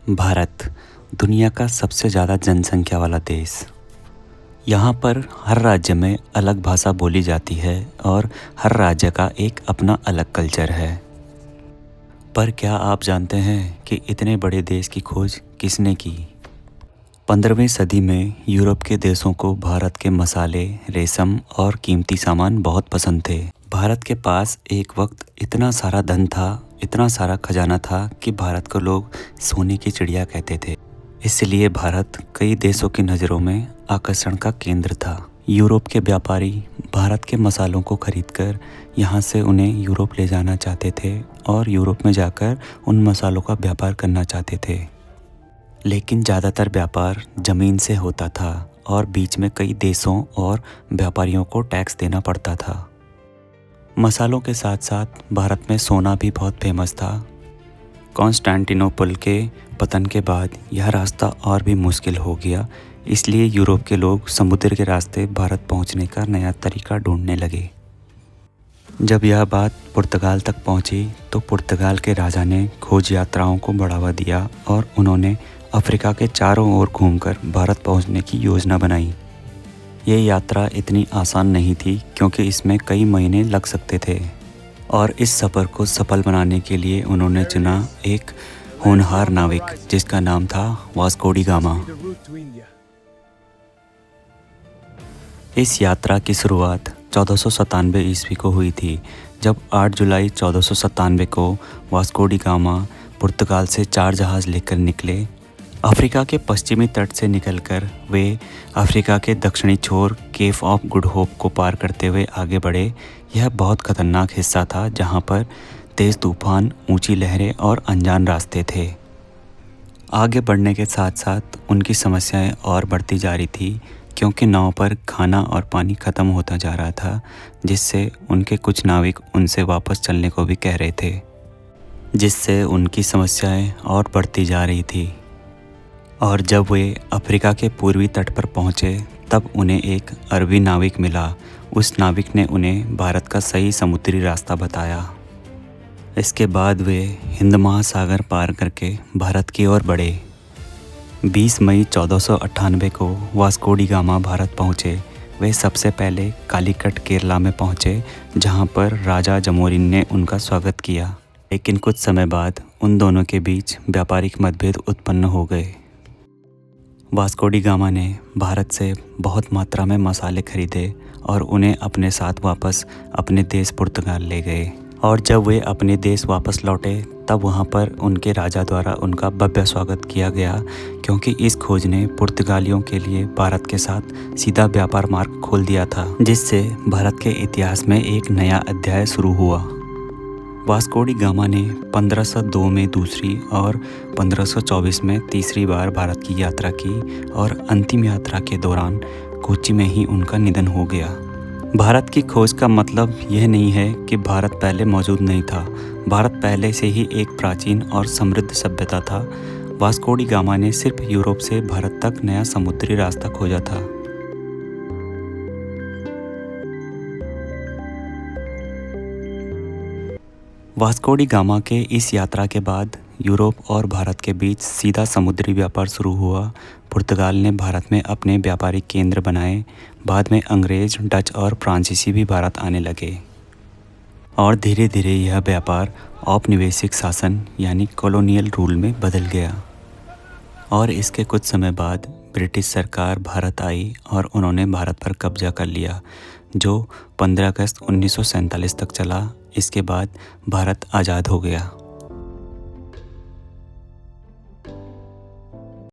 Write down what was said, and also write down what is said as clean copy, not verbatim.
भारत दुनिया का सबसे ज़्यादा जनसंख्या वाला देश। यहाँ पर हर राज्य में अलग भाषा बोली जाती है और हर राज्य का एक अपना अलग कल्चर है। पर क्या आप जानते हैं कि इतने बड़े देश की खोज किसने की? 15वीं सदी में यूरोप के देशों को भारत के मसाले, रेशम और कीमती सामान बहुत पसंद थे। भारत के पास एक वक्त इतना सारा धन था, इतना सारा खजाना था कि भारत को लोग सोने की चिड़िया कहते थे। इसलिए भारत कई देशों की नज़रों में आकर्षण का केंद्र था। यूरोप के व्यापारी भारत के मसालों को खरीदकर यहाँ से उन्हें यूरोप ले जाना चाहते थे और यूरोप में जाकर उन मसालों का व्यापार करना चाहते थे। लेकिन ज़्यादातर व्यापार ज़मीन से होता था और बीच में कई देशों और व्यापारियों को टैक्स देना पड़ता था। मसालों के साथ साथ भारत में सोना भी बहुत फेमस था। कॉन्स्टेंटिनोपल के पतन के बाद यह रास्ता और भी मुश्किल हो गया, इसलिए यूरोप के लोग समुद्र के रास्ते भारत पहुंचने का नया तरीका ढूंढने लगे। जब यह बात पुर्तगाल तक पहुंची तो पुर्तगाल के राजा ने खोज यात्राओं को बढ़ावा दिया और उन्होंने अफ्रीका के चारों ओर घूमकर भारत पहुंचने की योजना बनाई। ये यात्रा इतनी आसान नहीं थी क्योंकि इसमें कई महीने लग सकते थे और इस सफ़र को सफल बनाने के लिए उन्होंने चुना एक होनहार नाविक जिसका नाम था वास्को डी गामा। इस यात्रा की शुरुआत 1497 ईस्वी को हुई थी, जब 8 जुलाई 1497 को वास्को डी गामा पुर्तगाल से 4 जहाज़ लेकर निकले। अफ्रीका के पश्चिमी तट से निकलकर वे अफ्रीका के दक्षिणी छोर केप ऑफ गुड होप को पार करते हुए आगे बढ़े। यह बहुत खतरनाक हिस्सा था जहां पर तेज़ तूफान, ऊंची लहरें और अनजान रास्ते थे। आगे बढ़ने के साथ साथ उनकी समस्याएं और बढ़ती जा रही थी क्योंकि नाव पर खाना और पानी ख़त्म होता जा रहा था, जिससे उनके कुछ नाविक उनसे वापस चलने को भी कह रहे थे, जिससे उनकी समस्याएं और बढ़ती जा रही थी। और जब वे अफ्रीका के पूर्वी तट पर पहुँचे तब उन्हें एक अरबी नाविक मिला। उस नाविक ने उन्हें भारत का सही समुद्री रास्ता बताया। इसके बाद वे हिंद महासागर पार करके भारत की ओर बढ़े। 20 मई 1498 को वास्को डी गामा भारत पहुँचे। वे सबसे पहले कालीकट केरला में पहुँचे, जहाँ पर राजा जमोरिन ने उनका स्वागत किया। लेकिन कुछ समय बाद उन दोनों के बीच व्यापारिक मतभेद उत्पन्न हो गए। वास्को डी गामा ने भारत से बहुत मात्रा में मसाले खरीदे और उन्हें अपने साथ वापस अपने देश पुर्तगाल ले गए। और जब वे अपने देश वापस लौटे तब वहां पर उनके राजा द्वारा उनका भव्य स्वागत किया गया, क्योंकि इस खोज ने पुर्तगालियों के लिए भारत के साथ सीधा व्यापार मार्ग खोल दिया था, जिससे भारत के इतिहास में एक नया अध्याय शुरू हुआ। वास्को डी गामा ने 1502 में दूसरी और 1524 में तीसरी बार भारत की यात्रा की और अंतिम यात्रा के दौरान कोच्चि में ही उनका निधन हो गया। भारत की खोज का मतलब यह नहीं है कि भारत पहले मौजूद नहीं था। भारत पहले से ही एक प्राचीन और समृद्ध सभ्यता था। वास्को डी गामा ने सिर्फ यूरोप से भारत तक नया समुद्री रास्ता खोजा था। वास्को डी गामा के इस यात्रा के बाद यूरोप और भारत के बीच सीधा समुद्री व्यापार शुरू हुआ। पुर्तगाल ने भारत में अपने व्यापारिक केंद्र बनाए। बाद में अंग्रेज, डच और फ्रांसीसी भी भारत आने लगे और धीरे धीरे यह व्यापार औपनिवेशिक शासन यानी कॉलोनियल रूल में बदल गया। और इसके कुछ समय बाद ब्रिटिश सरकार भारत आई और उन्होंने भारत पर कब्जा कर लिया, जो 15 अगस्त 1947 तक चला। इसके बाद भारत आज़ाद हो गया।